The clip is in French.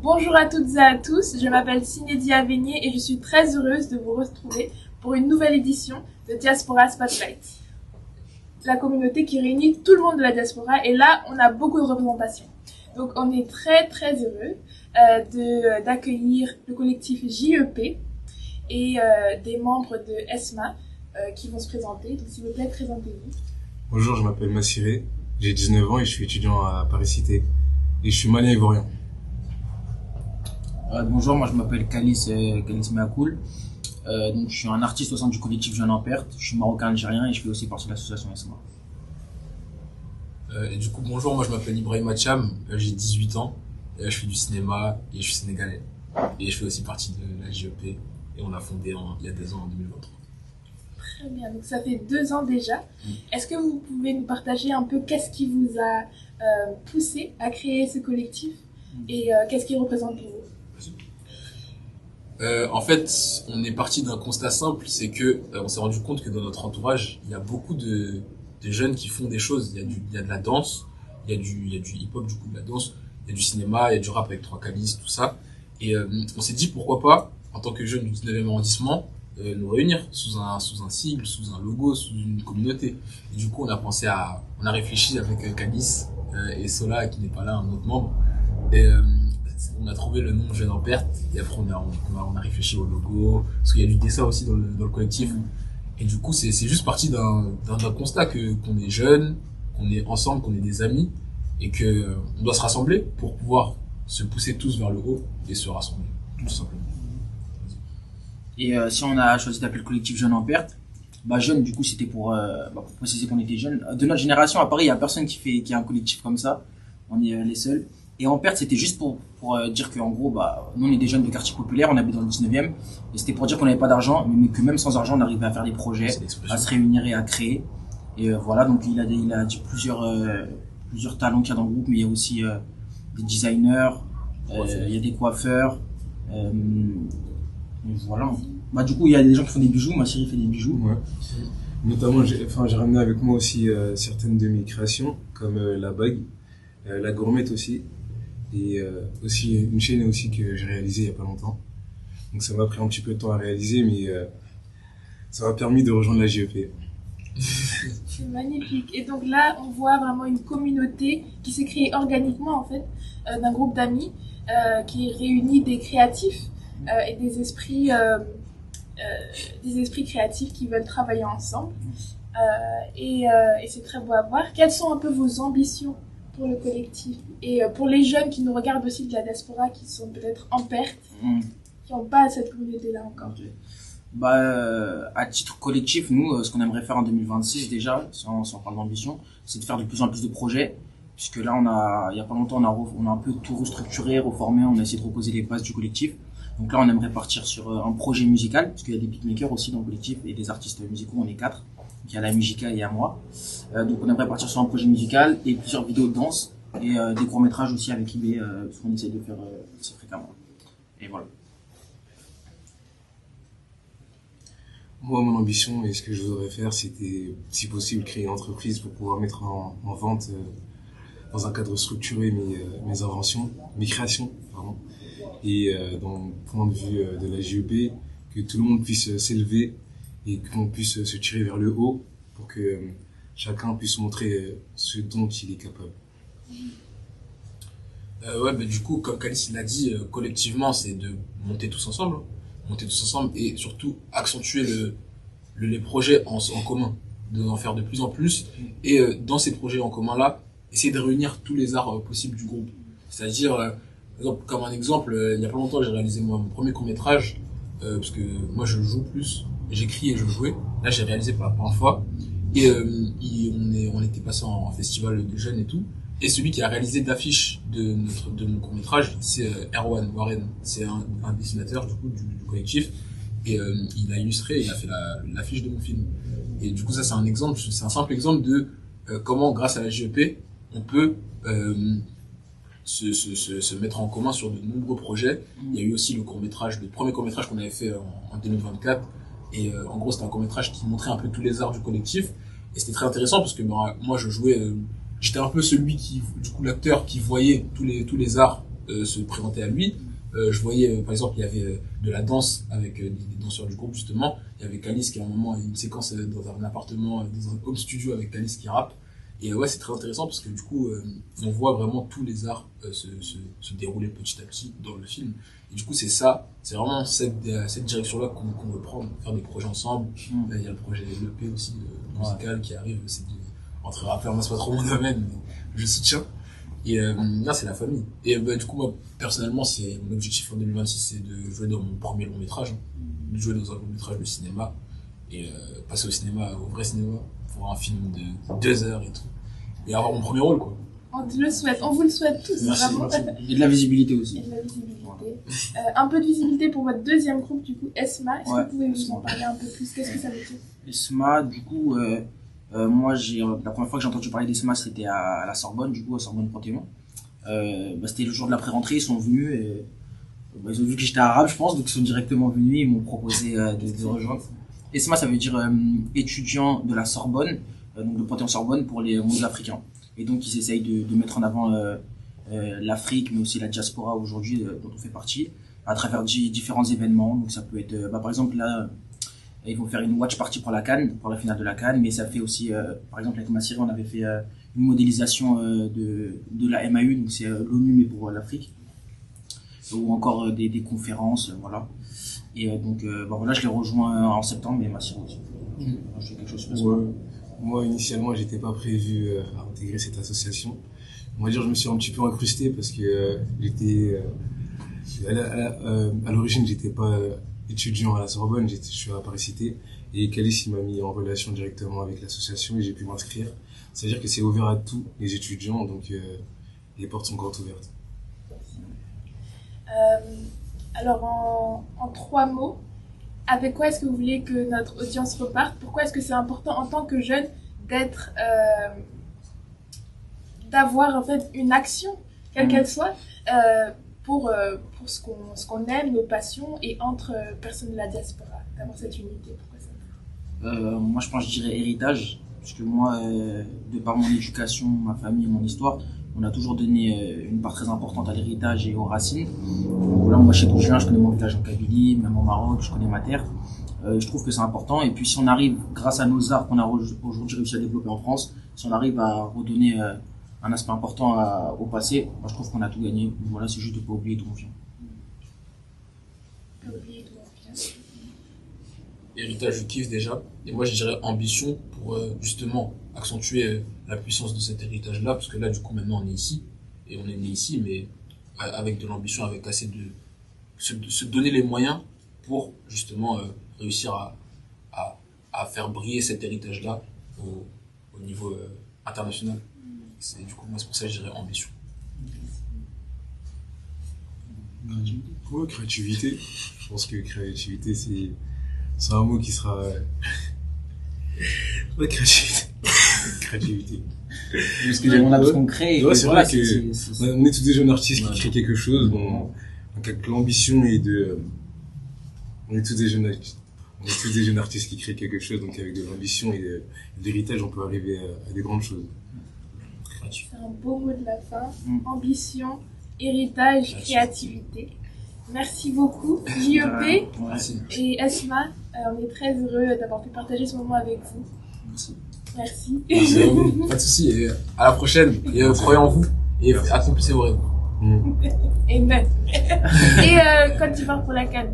Bonjour à toutes et à tous, je m'appelle Sinédia Avenier et je suis très heureuse de vous retrouver pour une nouvelle édition de Diaspora Spotlight. La communauté qui réunit tout le monde de la diaspora, et là on a beaucoup de représentation. Donc on est très heureux d'accueillir le collectif JEP et des membres de ESMA qui vont se présenter. Donc s'il vous plaît, présentez-vous. Bonjour, je m'appelle Massiré, j'ai 19 ans et je suis étudiant à Paris Cité et je suis malien ivoirien. Bonjour, moi je m'appelle Kalis Meakoul. Donc je suis un artiste au sein du collectif Jeune en Perte. Je suis marocain-algérien et je fais aussi partie de l'association ESMA. Et du coup, bonjour, moi je m'appelle Ibrahim Acham, j'ai 18 ans, je fais du cinéma et je suis sénégalais. Et je fais aussi partie de la JEP et on a fondé il y a 2 ans, en 2023. Très bien, donc ça fait 2 ans déjà. Est-ce que vous pouvez nous partager un peu qu'est-ce qui vous a poussé à créer ce collectif et qu'est-ce qu'il représente pour vous? En fait, on est parti d'un constat simple, c'est que on s'est rendu compte que dans notre entourage, il y a beaucoup de jeunes qui font des choses. Il y a de la danse, il y a du hip-hop, du coup de la danse, il y a du cinéma, il y a du rap avec 3 Kalis, tout ça. Et on s'est dit pourquoi pas, en tant que jeunes du 19e arrondissement, nous réunir sous un sigle, sous un logo, sous une communauté. Et du coup, on a réfléchi avec Kalis et Sola qui n'est pas là, un autre membre. Et on a trouvé le nom Jeune en Perte et après on a réfléchi au logo parce qu'il y a du dessin aussi dans le collectif. Et du coup c'est juste parti d'un constat qu'on est jeunes, qu'on est ensemble, qu'on est des amis et que on doit se rassembler pour pouvoir se pousser tous vers le haut et se rassembler tout simplement. Et si on a choisi d'appeler le collectif Jeune en Perte, jeune du coup c'était pour préciser qu'on était jeunes. De notre génération à Paris, il y a personne qui a un collectif comme ça. On est les seuls. Et en perte, c'était juste pour dire qu'en gros, nous on est des jeunes de quartier populaire, on habite dans le 19e, et c'était pour dire qu'on n'avait pas d'argent, mais que même sans argent, on arrivait à faire des projets, à se réunir et à créer. Et voilà, donc il a dit plusieurs talents qu'il y a dans le groupe, mais il y a aussi des designers, il y a des coiffeurs, et voilà. Du coup, il y a des gens qui font des bijoux, ma chérie fait des bijoux. Ouais. Notamment, j'ai ramené avec moi aussi certaines de mes créations, comme la bague, la gourmette aussi. Et aussi une chaîne aussi que j'ai réalisée il y a pas longtemps. Donc ça m'a pris un petit peu de temps à réaliser, mais ça m'a permis de rejoindre la JEP. C'est magnifique. Et donc là, on voit vraiment une communauté qui s'est créée organiquement en fait, d'un groupe d'amis qui réunit des créatifs et des esprits créatifs qui veulent travailler ensemble. Et c'est très beau à voir. Quelles sont un peu vos ambitions pour le collectif et pour les jeunes qui nous regardent aussi de la diaspora, qui sont peut-être en perte, qui n'ont pas cette communauté-là encore? À titre collectif, nous, ce qu'on aimerait faire en 2026 déjà, si on parle d'ambition, c'est de faire de plus en plus de projets, puisque là, il y a pas longtemps, on a un peu tout restructuré, reformé, on a essayé de reposer les bases du collectif. Donc là, on aimerait partir sur un projet musical, parce qu'il y a des beatmakers aussi dans le collectif et des artistes musicaux, on est 4. Il y a la Musica et il y a moi. Donc on aimerait partir sur un projet musical et plusieurs vidéos de danse et des courts-métrages aussi avec IB, ce qu'on essaye de faire assez fréquemment. Et voilà. Moi, mon ambition et ce que je voudrais faire, c'était, si possible, créer une entreprise pour pouvoir mettre en vente, dans un cadre structuré, mes inventions, mes créations, pardon. Et dans le point de vue de la JEP, que tout le monde puisse s'élever et qu'on puisse se tirer vers le haut pour que chacun puisse montrer ce dont il est capable. Du coup, comme Kalis l'a dit, collectivement, c'est de monter tous ensemble et surtout accentuer les projets en commun, d'en faire de plus en plus et dans ces projets en commun-là, essayer de réunir tous les arts possibles du groupe. C'est-à-dire, comme un exemple, il y a pas longtemps, j'ai réalisé mon premier court-métrage parce que moi je joue plus, j'écris et je jouais. Là, j'ai réalisé pour la première fois et on était passé en festival de jeunes et tout. Et celui qui a réalisé l'affiche de mon court-métrage, c'est Erwan Warren. C'est un dessinateur du coup du collectif et il a illustré, il a fait l'affiche de mon film. Et du coup, ça c'est un simple exemple de comment grâce à la JEP, on peut se mettre en commun sur de nombreux projets. Il y a eu aussi le premier court-métrage qu'on avait fait en 2024. Et en gros, c'était un court-métrage qui montrait un peu tous les arts du collectif. Et c'était très intéressant parce que moi, je jouais, j'étais un peu celui l'acteur qui voyait tous les arts se présenter à lui. Je voyais, par exemple, il y avait de la danse avec des danseurs du groupe, justement. Il y avait Calice qui, à un moment, a une séquence dans un appartement, dans un home studio avec Calice qui rappe. Et ouais, c'est très intéressant parce que du coup, on voit vraiment tous les arts se dérouler petit à petit dans le film. Et du coup, c'est vraiment cette direction-là qu'on veut prendre, faire des projets ensemble. Il y a le projet l'EP aussi, musical qui arrive, entre rappeurs, moi c'est pas trop mon domaine, mais je soutiens. Et là, c'est la famille. Et du coup, moi, personnellement, mon objectif en 2026, c'est de jouer dans mon premier long métrage, de jouer dans un long métrage de cinéma, et passer au cinéma, au vrai cinéma, pour un film de 2 heures et tout. Et avoir mon premier rôle, quoi. On te le souhaite, on vous le souhaite tous, Merci, vraiment. Et de la visibilité aussi. Et de la visibilité. Un peu de visibilité pour votre deuxième groupe, du coup, ESMA. Est-ce que vous pouvez nous en parler un peu plus? Qu'est-ce que ça veut dire? ESMA, du coup, moi, la première fois que j'ai entendu parler d'ESMA, c'était à la Sorbonne, du coup, à Sorbonne Panthéon. C'était le jour de la pré-rentrée, ils sont venus et ils ont vu que j'étais arabe, je pense, donc ils sont directement venus, ils m'ont proposé de rejoindre. ESMA, ça veut dire étudiant de la Sorbonne, donc le Panthéon Sorbonne pour les mondes africains. Et donc ils essayent de mettre en avant l'Afrique, mais aussi la diaspora aujourd'hui dont on fait partie, à travers différents événements. Donc ça peut être, par exemple là, ils vont faire une watch party pour la CAN, pour la finale de la CAN, mais ça fait aussi, par exemple avec Massiri, on avait fait une modélisation de la MAU, donc c'est l'ONU mais pour l'Afrique, ou encore des conférences, voilà. Et donc voilà, je les rejoins en septembre, mais Massiri aussi. Je fais quelque chose sur ça. Moi, initialement, j'étais pas prévu à intégrer cette association. On va dire, je me suis un petit peu incrusté parce que j'étais à l'origine, j'étais pas étudiant à la Sorbonne, je suis à Paris Cité, et Calice il m'a mis en relation directement avec l'association et j'ai pu m'inscrire. Ça veut dire que c'est ouvert à tous les étudiants, donc les portes sont grandes ouvertes. Alors en 3 mots, avec quoi est-ce que vous voulez que notre audience reparte? Pourquoi est-ce que c'est important en tant que jeune d'avoir en fait une action, quelle qu'elle soit, pour ce qu'on aime, nos passions, et entre personnes de la diaspora, d'avoir cette unité? Pourquoi ça? Moi je pense que je dirais héritage, parce que moi, de par mon éducation, ma famille, mon histoire, on a toujours donné une part très importante à l'héritage et aux racines. Donc là, moi, je sais d'où je viens, je connais mon village en Kabylie, même au Maroc, je connais ma terre. Je trouve que c'est important. Et puis, si on arrive, grâce à nos arts qu'on a aujourd'hui réussi à développer en France, si on arrive à redonner un aspect important au passé, moi, je trouve qu'on a tout gagné. Donc, voilà, c'est juste de ne pas oublier d'où on vient. Pas oublier d'où on vient. Héritage, je kiffe déjà. Et moi, je dirais ambition pour justement accentuer la puissance de cet héritage-là, parce que là, du coup, maintenant, on est ici, et on est né ici, mais avec de l'ambition, avec assez de se donner les moyens pour justement réussir à faire briller cet héritage-là au niveau international. Du coup, moi, c'est pour ça que je dirais ambition. Ouais, créativité. Je pense que créativité, c'est un mot qui sera... Ouais, créativité. Parce que on a parce qu'on crée. Ouais, c'est voilà, vrai que on est tous des jeunes artistes qui créent quelque chose, donc avec l'ambition et on est tous des jeunes artistes qui créent quelque chose, donc avec de l'ambition et de l'héritage, on peut arriver à des grandes choses. C'est un beau mot de la fin. Ambition, héritage, créativité. Merci beaucoup, JEP et Esma. On est très heureux d'avoir pu partager ce moment avec vous. Merci. Merci. Pas de soucis. Et à la prochaine. Et croyez en vous et accomplissez vos rêves. Amen. Et Côte d'Ivoire pour la CAN.